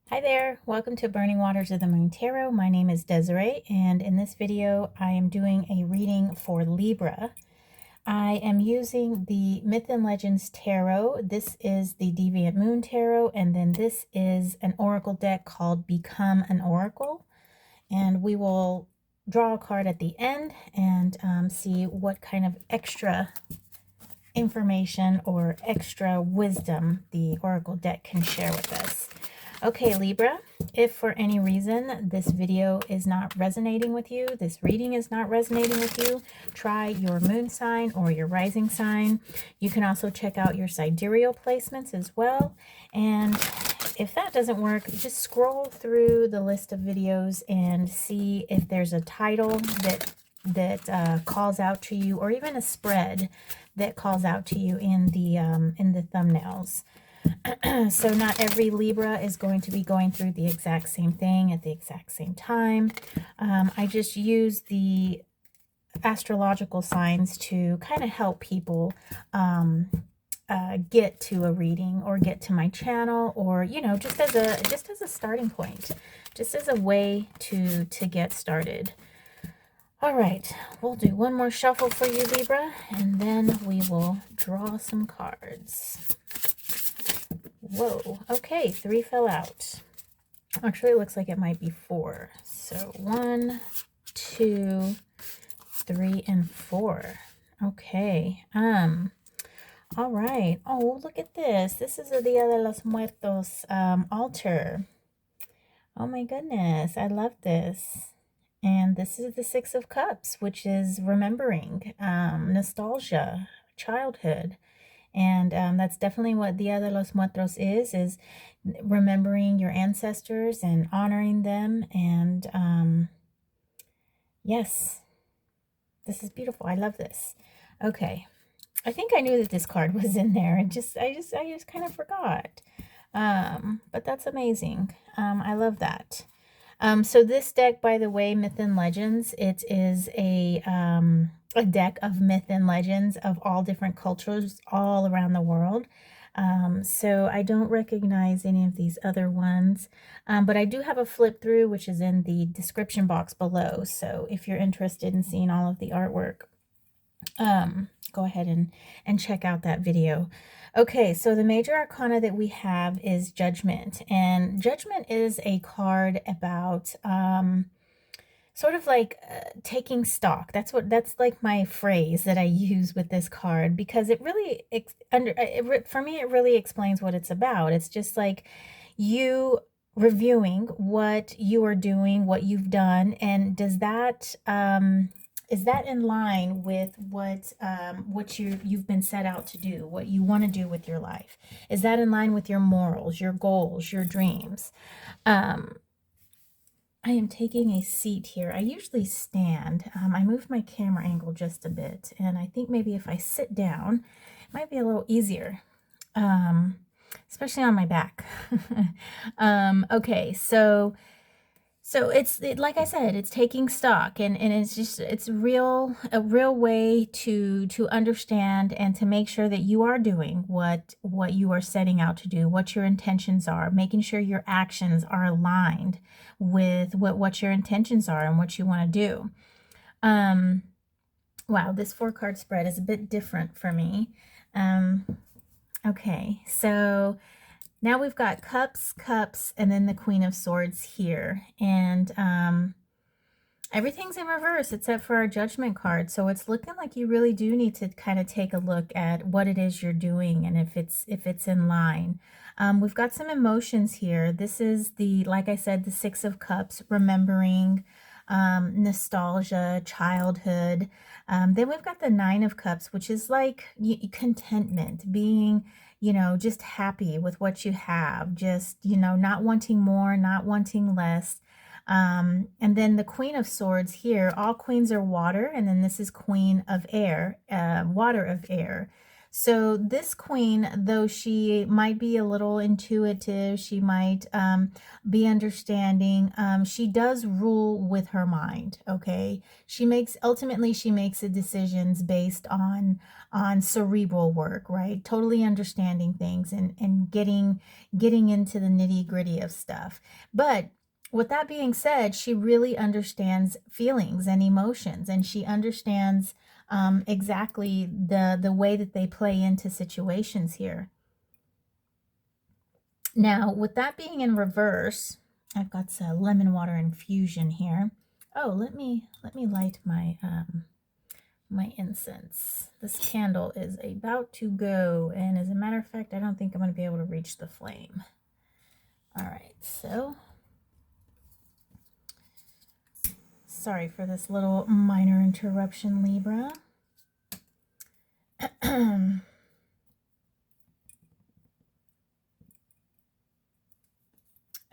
Hi there, welcome to Burning Waters of the Moon Tarot. My name is Desiree, and in this video I am doing a reading for Libra. I am using the Myth and Legends Tarot. This is the Deviant Moon Tarot, and then this is an oracle deck called Become an Oracle. And we will draw a card at the end and see what kind of extra information or extra wisdom the oracle deck can share with us. Okay, Libra, if for any reason this video is not resonating with you, this reading is not resonating with you, try your moon sign or your rising sign. You can also check out your sidereal placements as well. And if that doesn't work, just scroll through the list of videos and see if there's a title that calls out to you, or even a spread that calls out to you in the thumbnails. So not every Libra is going to be going through the exact same thing at the exact same time. I just use the astrological signs to kind of help people get to a reading or get to my channel, or just as a starting point, just as a way to get started. All right, we'll do one more shuffle for you, Libra, and then we will draw some cards. Whoa, okay, 3 fell out. Actually, it looks like it might be 4. So 1, 2, 3, and 4. Okay, all right. Oh, look at this. This is a Dia de los Muertos altar. Oh my goodness, I love this. And this is the 6 of Cups, which is remembering, nostalgia, childhood. And that's definitely what Dia de los Muertos is remembering your ancestors and honoring them. And yes, this is beautiful. I love this. Okay, I think I knew that this card was in there, and I just kind of forgot. But that's amazing. I love that. So this deck, by the way, Myth and Legends, it is a deck of myth and legends of all different cultures all around the world. So I don't recognize any of these other ones, but I do have a flip through, which is in the description box below. So if you're interested in seeing all of the artwork, go ahead and check out that video. Okay, so the major arcana that we have is Judgment, and Judgment is a card about sort of like taking stock. That's like my phrase that I use with this card, because it really for me it really explains what it's about. It's just like you reviewing what you are doing, what you've done, and does that is that in line with what you've been set out to do, what you want to do with your life? Is that in line with your morals, your goals, your dreams? I am taking a seat here. I usually stand. I moved my camera angle just a bit, and I think maybe if I sit down, it might be a little easier, especially on my back. Okay, so it's like I said, it's taking stock, and it's a real way to understand and to make sure that you are doing what you are setting out to do, what your intentions are, making sure your actions are aligned with what your intentions are and what you want to do. Wow, this 4-card spread is a bit different for me. Okay, so now we've got cups, and then the Queen of Swords here. And everything's in reverse except for our Judgment card. So it's looking like you really do need to kind of take a look at what it is you're doing and if it's in line. We've got some emotions here. This is like I said, the 6 of Cups, remembering, nostalgia, childhood. Then we've got the 9 of Cups, which is like contentment, being just happy with what you have, just, not wanting more, not wanting less. And then the Queen of Swords here, all queens are water, and then this is Queen of Air, water of air. So this queen, though she might be a little intuitive, she might be understanding, she does rule with her mind, okay? Ultimately she makes the decisions based on cerebral work, right? Totally understanding things and getting into the nitty-gritty of stuff. But with that being said, she really understands feelings and emotions, and she understands exactly the way that they play into situations here. Now, with that being in reverse, I've got some lemon water infusion here. Oh, let me light my my incense. This candle is about to go, and as a matter of fact, I don't think I'm going to be able to reach the flame. All right, so sorry for this little minor interruption, Libra.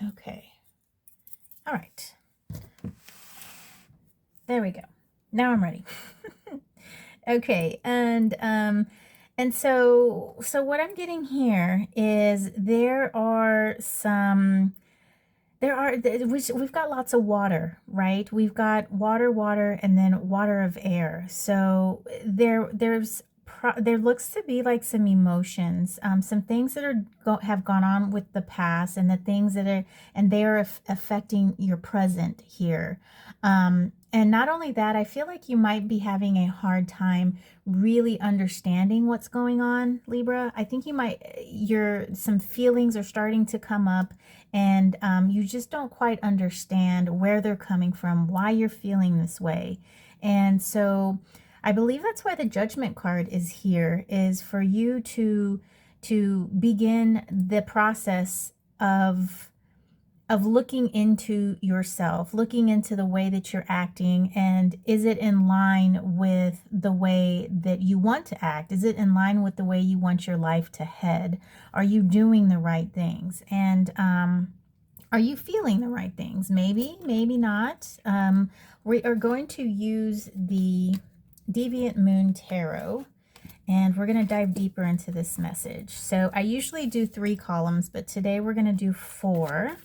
Okay. All right. There we go. Now I'm ready. Okay, and so what I'm getting here is we've got lots of water, right? We've got water, and then water of air. So there looks to be like some emotions, some things that have gone on with the past, and the things that are affecting your present here. And not only that, I feel like you might be having a hard time really understanding what's going on, Libra. I think some feelings are starting to come up, and you just don't quite understand where they're coming from, why you're feeling this way. And so I believe that's why the Judgment card is here, is for you to begin the process of looking into yourself, looking into the way that you're acting, and is it in line with the way that you want to act? Is it in line with the way you want your life to head? Are you doing the right things? And are you feeling the right things? Maybe, maybe not. We are going to use the Deviant Moon Tarot, and we're going to dive deeper into this message. So I usually do 3 columns, but today we're going to do 4.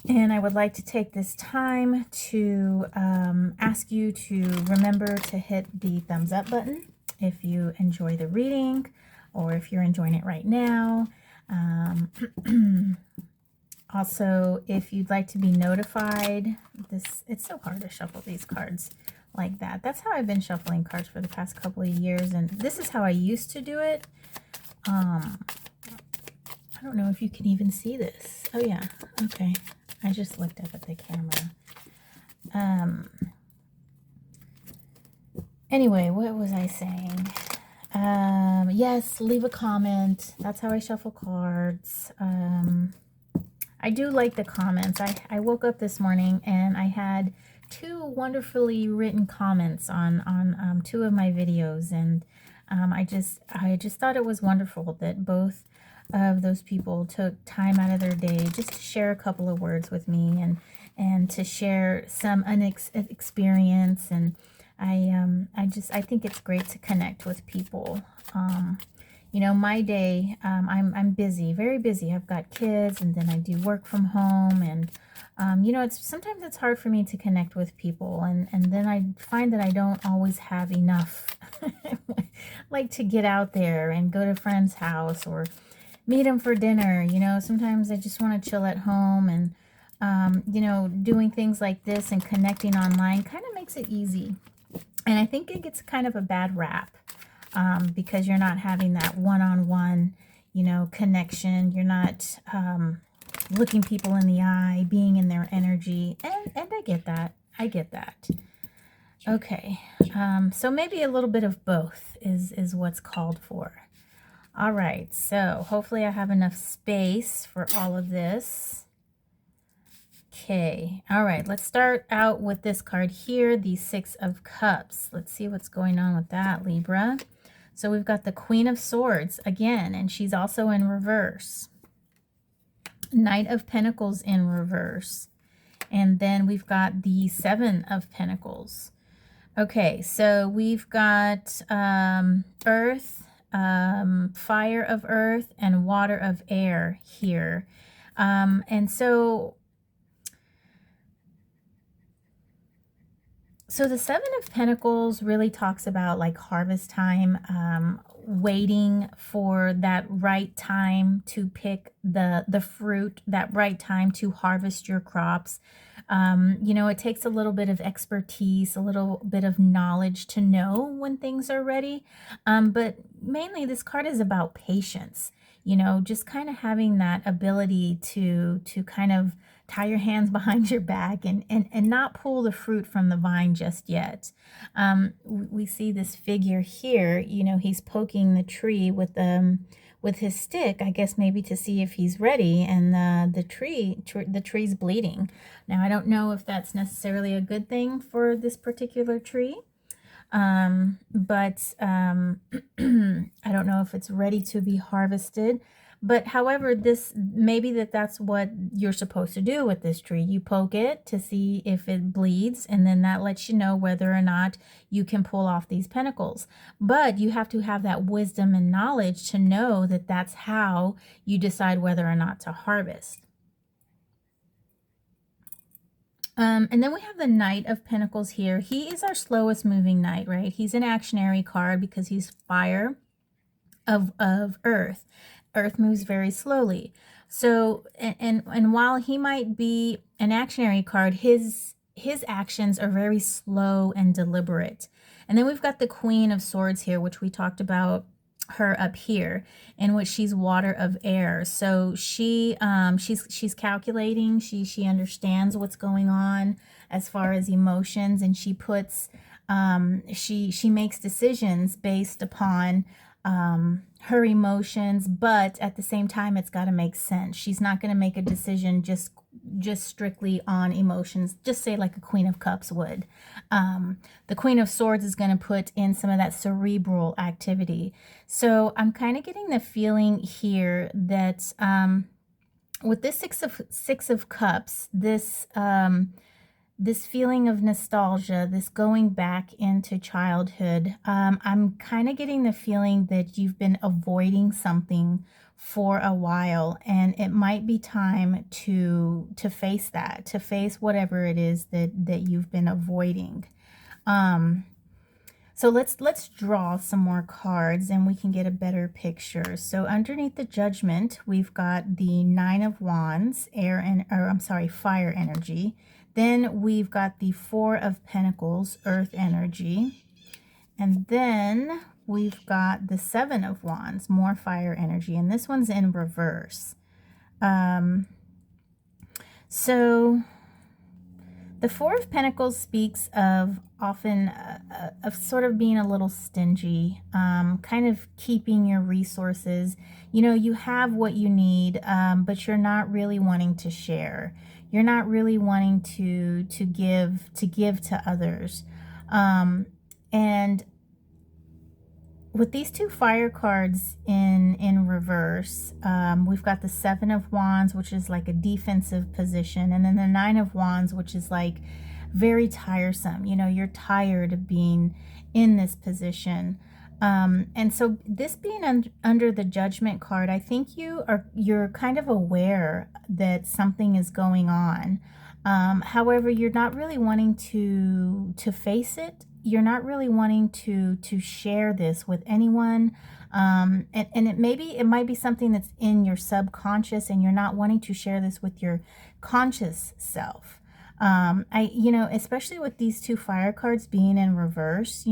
And I would like to take this time to ask you to remember to hit the thumbs up button if you enjoy the reading, or if you're enjoying it right now. Also, if you'd like to be notified, it's so hard to shuffle these cards like that. That's how I've been shuffling cards for the past couple of years, and this is how I used to do it. I don't know if you can even see this. Oh yeah, okay. I just looked up at the camera. Anyway, what was I saying? Yes, leave a comment. That's how I shuffle cards. I do like the comments. I woke up this morning and I had 2 wonderfully written comments on 2 of my videos, and I just thought it was wonderful that both of those people took time out of their day just to share a couple of words with me, and to share some experience. And I think it's great to connect with people. You know, my day, I'm busy, very busy. I've got kids, and then I do work from home, and you know, sometimes it's hard for me to connect with people, and then I find that I don't always have enough like to get out there and go to a friend's house or meet them for dinner. You know, sometimes I just want to chill at home, and you know, doing things like this and connecting online kind of makes it easy. And I think it gets kind of a bad rap, because you're not having that one-on-one, you know, connection. You're not looking people in the eye, being in their energy, and I get that. I get that. Okay, so maybe a little bit of both is what's called for. All right, so hopefully I have enough space for all of this. Okay, all right, let's start out with this card here, the 6 of Cups. Let's see what's going on with that, Libra. So we've got the Queen of Swords again, and she's also in reverse. Knight of Pentacles in reverse. And then we've got the Seven of Pentacles. Okay, so we've got earth, fire of earth, and water of air here. And so the Seven of Pentacles really talks about like harvest time, waiting for that right time to pick the fruit, that right time to harvest your crops. You know, it takes a little bit of expertise, a little bit of knowledge to know when things are ready. But mainly this card is about patience, you know, just kind of having that ability to kind of tie your hands behind your back and not pull the fruit from the vine just yet. We see this figure here, you know, he's poking the tree with his stick, I guess maybe to see if he's ready, and the tree's bleeding. Now, I don't know if that's necessarily a good thing for this particular tree. But I don't know if it's ready to be harvested. But however, maybe that's what you're supposed to do with this tree. You poke it to see if it bleeds, and then that lets you know whether or not you can pull off these pentacles. But you have to have that wisdom and knowledge to know that that's how you decide whether or not to harvest. And then we have the Knight of Pentacles here. He is our slowest moving knight, right? He's an actionary card because he's fire of earth. Earth moves very slowly. So, and while he might be an actionary card, his actions are very slow and deliberate. And then we've got the Queen of Swords here, which we talked about her up here, in which she's water of air. So she's calculating, she understands what's going on as far as emotions, and she puts she makes decisions based upon her emotions, but at the same time it's got to make sense. She's not going to make a decision just strictly on emotions, just say like a Queen of Cups would. The Queen of Swords is going to put in some of that cerebral activity. So I'm kind of getting the feeling here that with this Six of Cups, this feeling of nostalgia, this going back into childhood, I'm kind of getting the feeling that you've been avoiding something for a while, and it might be time to face that, to face whatever it is that you've been avoiding. So let's draw some more cards and we can get a better picture. So underneath the Judgment, we've got the Nine of Wands, fire energy. Then we've got the Four of Pentacles, earth energy. And then we've got the Seven of Wands, more fire energy. And this one's in reverse. So the Four of Pentacles speaks of often of sort of being a little stingy, kind of keeping your resources. You know, you have what you need, but you're not really wanting to share. You're not really wanting to give to others. And with these two fire cards in reverse, we've got the Seven of Wands, which is like a defensive position, and then the Nine of Wands, which is like very tiresome. You know, you're tired of being in this position. And so this being under the Judgment card, I think you're kind of aware that something is going on. However, you're not really wanting to face it. You're not really wanting to share this with anyone. And it might be something that's in your subconscious, and you're not wanting to share this with your conscious self. Especially with these two fire cards being in reverse,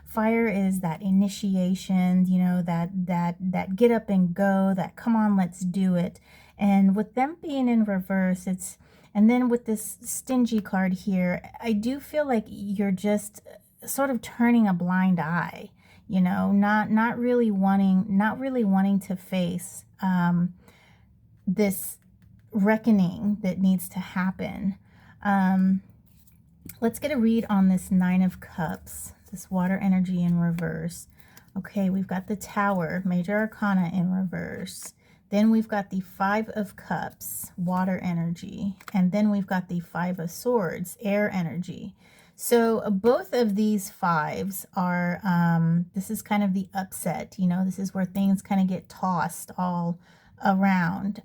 fire is that initiation, that get up and go, that come on, let's do it. And with them being in reverse, and then with this stingy card here, I do feel like you're just sort of turning a blind eye, not really wanting to face this reckoning that needs to happen. Let's get a read on this Nine of Cups, this water energy in reverse. Okay, we've got the Tower, Major Arcana in reverse. Then we've got the Five of Cups, water energy. And then we've got the Five of Swords, air energy. So both of these fives are, this is kind of the upset, you know, this is where things kind of get tossed all around.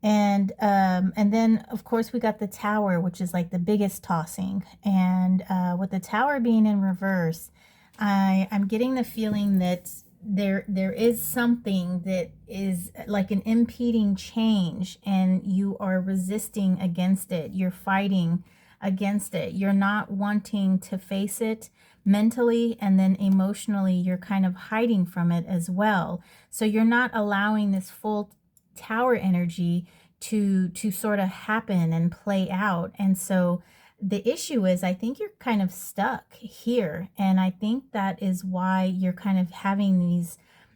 And then of course we got the Tower, which is like the biggest tossing. And with the Tower being in reverse, I'm getting the feeling that there is something that is like an impeding change, and you are resisting against it. You're fighting against it. You're not wanting to face it mentally, and then emotionally you're kind of hiding from it as well. So you're not allowing this full Tower energy to sort of happen and play out. And so the issue is, I think you're kind of stuck here, and I think that is why you're kind of having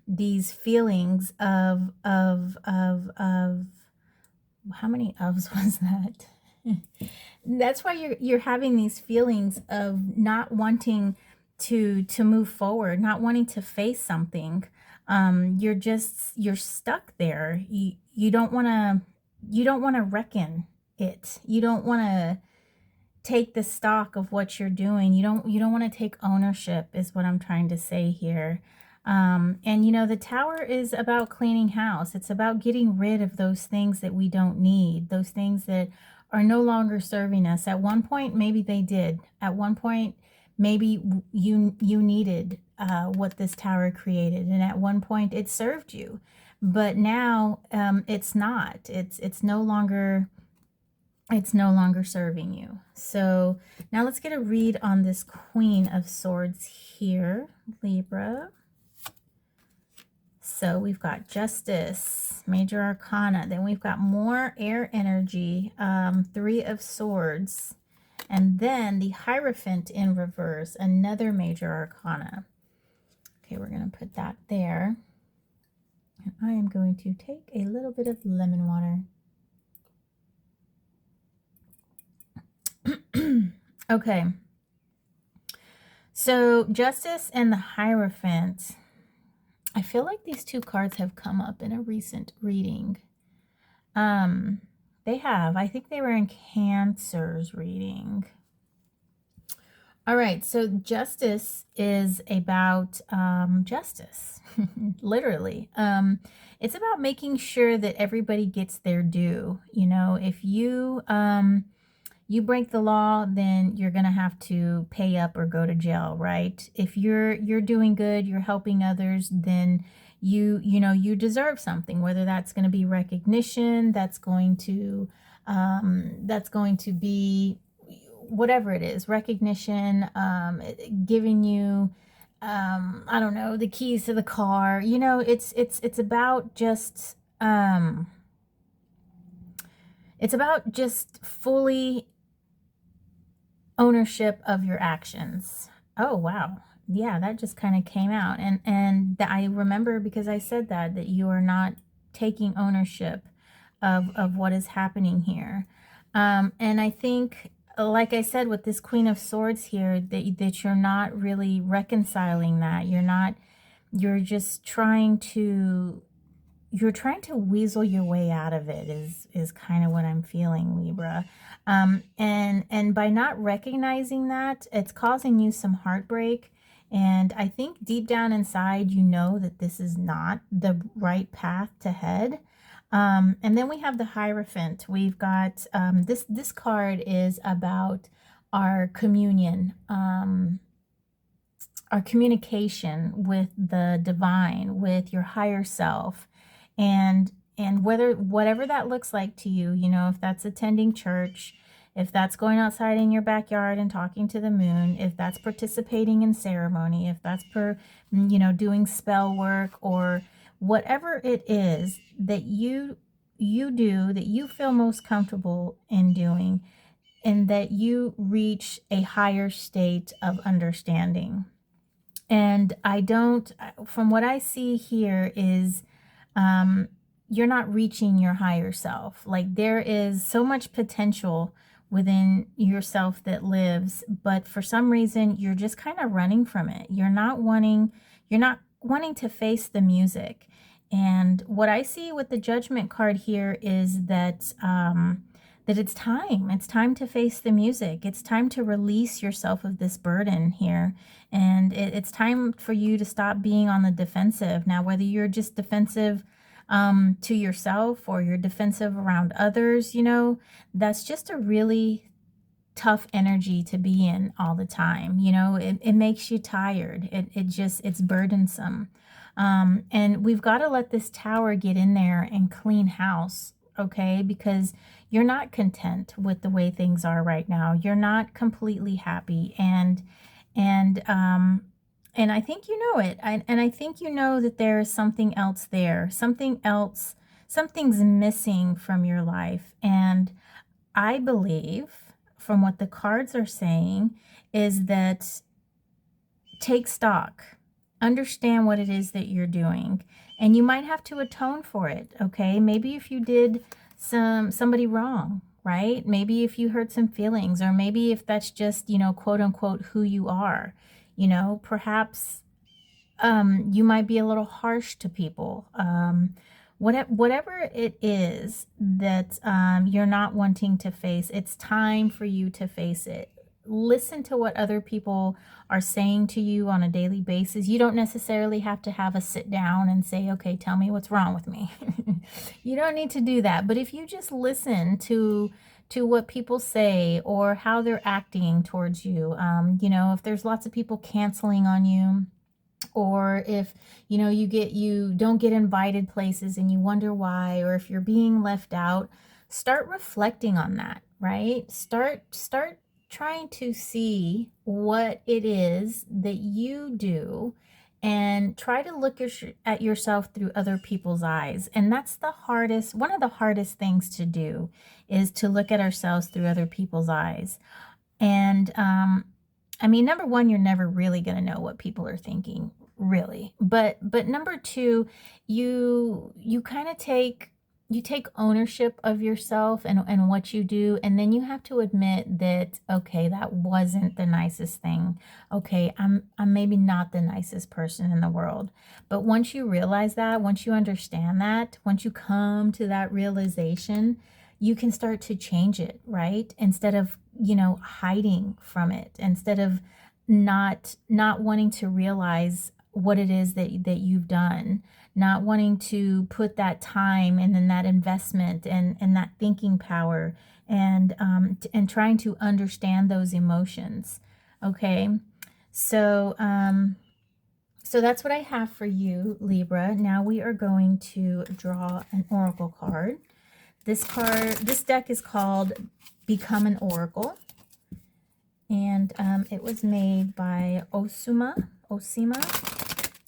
these feelings of how many ofs was that? That's why you're having these feelings of not wanting to move forward, not wanting to face something. You're stuck there. You don't want to reckon it. You don't want to take the stock of what you're doing. You don't want to take ownership, is what I'm trying to say here. And you know, the Tower is about cleaning house. It's about getting rid of those things that we don't need, those things that are no longer serving us. At one point, maybe they did. At one point, maybe you needed what this Tower created, and at one point it served you. But now it's not. It's no longer serving you. So now let's get a read on this Queen of Swords here, Libra. So we've got Justice, Major Arcana. Then we've got more air energy, Three of Swords. And then the Hierophant in reverse, another Major Arcana. Okay, we're going to put that there. And I am going to take a little bit of lemon water. Okay. So Justice and the Hierophant. I feel like these two cards have come up in a recent reading. They have. I think they were in Cancer's reading. All right, so Justice is about justice, literally. It's about making sure that everybody gets their due. You know, if you you break the law, then you're going to have to pay up or go to jail, right? If you're doing good, you're helping others, then you deserve something, whether that's going to be recognition, that's going to be whatever it is, recognition, giving you I don't know, the keys to the car. You know, it's about just it's about just fully ownership of your actions. Oh, wow. Yeah, that just kind of came out. And I remember, because I said that you are not taking ownership of what is happening here. And I think, like I said, with this Queen of Swords here, that you're not really reconciling that. You're just trying to weasel your way out of it, is kind of what I'm feeling, Libra. And by not recognizing that, it's causing you some heartbreak. And I think deep down inside, you know that this is not the right path to head. And then we have the Hierophant. We've got this card is about our communion, our communication with the divine, with your higher self. And whatever that looks like to you, you know, if that's attending church, if that's going outside in your backyard and talking to the moon, if that's participating in ceremony, if that's doing spell work, or whatever it is that you do that you feel most comfortable in doing, and that you reach a higher state of understanding. And from what I see here is, you're not reaching your higher self. Like, there is so much potential within yourself that lives, but for some reason you're just kind of running from it. You're not wanting to face the music. And what I see with the Judgment card here is that that it's time. It's time to face the music. It's time to release yourself of this burden here. And it's time for you to stop being on the defensive. Now, whether you're just defensive to yourself or you're defensive around others, you know, that's just a really tough energy to be in all the time. You know, it makes you tired. It's burdensome. And we've got to let this tower get in there and clean house, okay? Because you're not content with the way things are right now. You're not completely happy. And I think you know it. And I think you know that there is something else there. Something else, something's missing from your life. And I believe, from what the cards are saying, is that take stock. Understand what it is that you're doing. And you might have to atone for it, okay? Maybe if you did somebody wrong, right? Maybe if you hurt some feelings, or maybe if that's just, you know, quote unquote, who you are. You know, perhaps you might be a little harsh to people. Whatever it is that you're not wanting to face, it's time for you to face it. Listen to what other people are saying to you on a daily basis. You don't necessarily have to have a sit down and say, okay, tell me what's wrong with me. You don't need to do that. But if you just listen to what people say or how they're acting towards you, you know, if there's lots of people canceling on you, or if, you know, you don't get invited places and you wonder why, or if you're being left out, start reflecting on that, right? Start trying to see what it is that you do, and try to look at yourself through other people's eyes. And that's one of the hardest things to do, is to look at ourselves through other people's eyes. And I mean, number one, you're never really going to know what people are thinking, really. But number two, you kind of take ownership of yourself and what you do, and then you have to admit that, okay, that wasn't the nicest thing. Okay, I'm maybe not the nicest person in the world. But once you realize that, once you understand that, once you come to that realization, you can start to change it, right? Instead of, you know, hiding from it, instead of not wanting to realize what it is that you've done, not wanting to put that time and then that investment and that thinking power and trying to understand those emotions. Okay, so so that's what I have for you, Libra. Now we are going to draw an oracle card. This deck is called Become an Oracle, and it was made by Ouassima.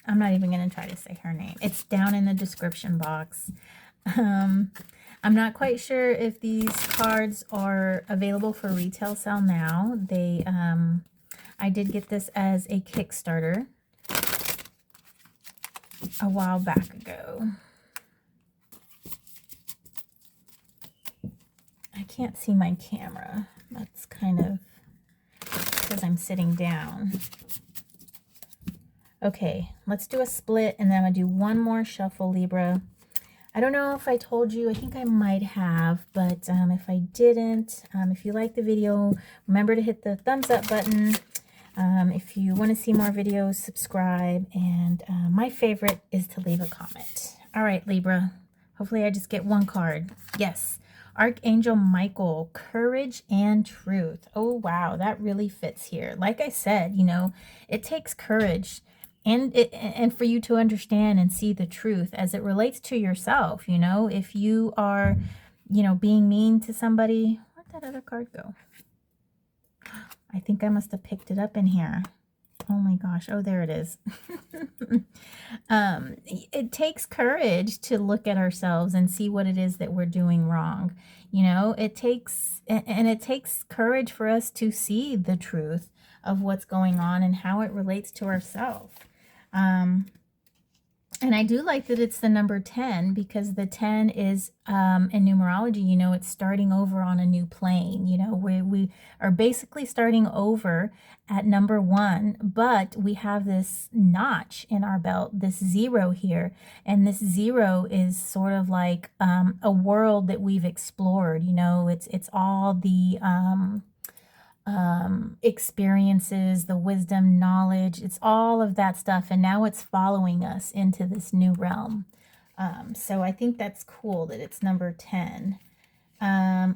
I'm not even going to try to say her name. It's down in the description box. I'm not quite sure if these cards are available for retail sale now. I did get this as a Kickstarter a while back ago. I can't see my camera. That's kind of because I'm sitting down. Okay, let's do a split, and then I'm going to do one more shuffle, Libra. I don't know if I told you. I think I might have, but if I didn't, if you like the video, remember to hit the thumbs up button. If you want to see more videos, subscribe, and my favorite is to leave a comment. All right, Libra. Hopefully I just get one card. Yes. Archangel Michael, courage and truth. Oh, wow, that really fits here. Like I said, you know, it takes courage and for you to understand and see the truth as it relates to yourself. You know, if you are, you know, being mean to somebody, where'd that other card go? I think I must have picked it up in here. Oh my gosh. Oh, there it is. It takes courage to look at ourselves and see what it is that we're doing wrong. You know, it takes courage for us to see the truth of what's going on and how it relates to ourselves. And And I do like that it's the number 10, because the 10 is, in numerology, you know, it's starting over on a new plane. You know, we are basically starting over at number 1, but we have this notch in our belt, this 0 here. And this 0 is sort of like a world that we've explored. You know, it's all the experiences, the wisdom, knowledge, it's all of that stuff. And now it's following us into this new realm. So I think that's cool that it's number 10.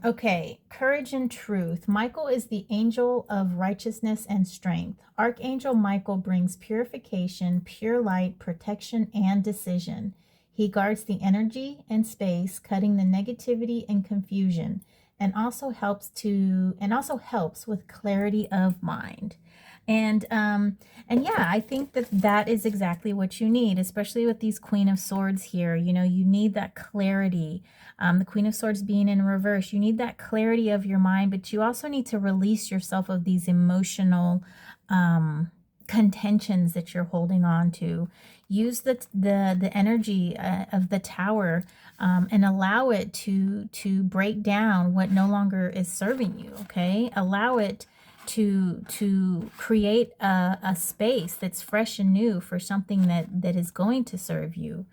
Okay, courage and truth. Michael is the angel of righteousness and strength. Archangel Michael brings purification, pure light, protection, and decision. He guards the energy and space, cutting the negativity and confusion, and also helps with clarity of mind. And yeah, I think that is exactly what you need, especially with these Queen of Swords here. You know, you need that clarity. The Queen of Swords being in reverse, you need that clarity of your mind, but you also need to release yourself of these emotional contentions that you're holding on to. Use the energy of the Tower and allow it to break down what no longer is serving you. Okay, allow it to create a space that's fresh and new for something that is going to serve you,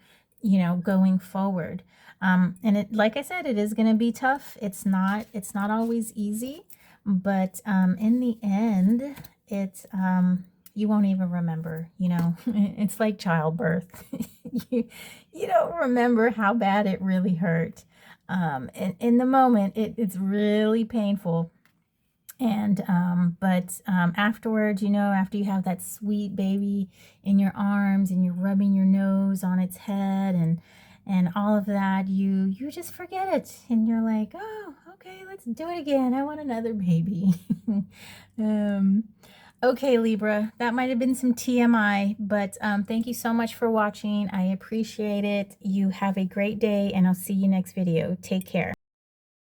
you know, going forward. And it, like I said, it is going to be tough. It's not always easy, but in the end, it's you won't even remember, you know. It's like childbirth. you don't remember how bad it really hurt. In the moment, it's really painful. And but afterwards, you know, after you have that sweet baby in your arms and you're rubbing your nose on its head and all of that, you just forget it, and you're like, oh, okay, let's do it again. I want another baby. Okay, Libra, that might have been some TMI, but thank you so much for watching. I appreciate it. You have a great day, and I'll see you next video. Take care.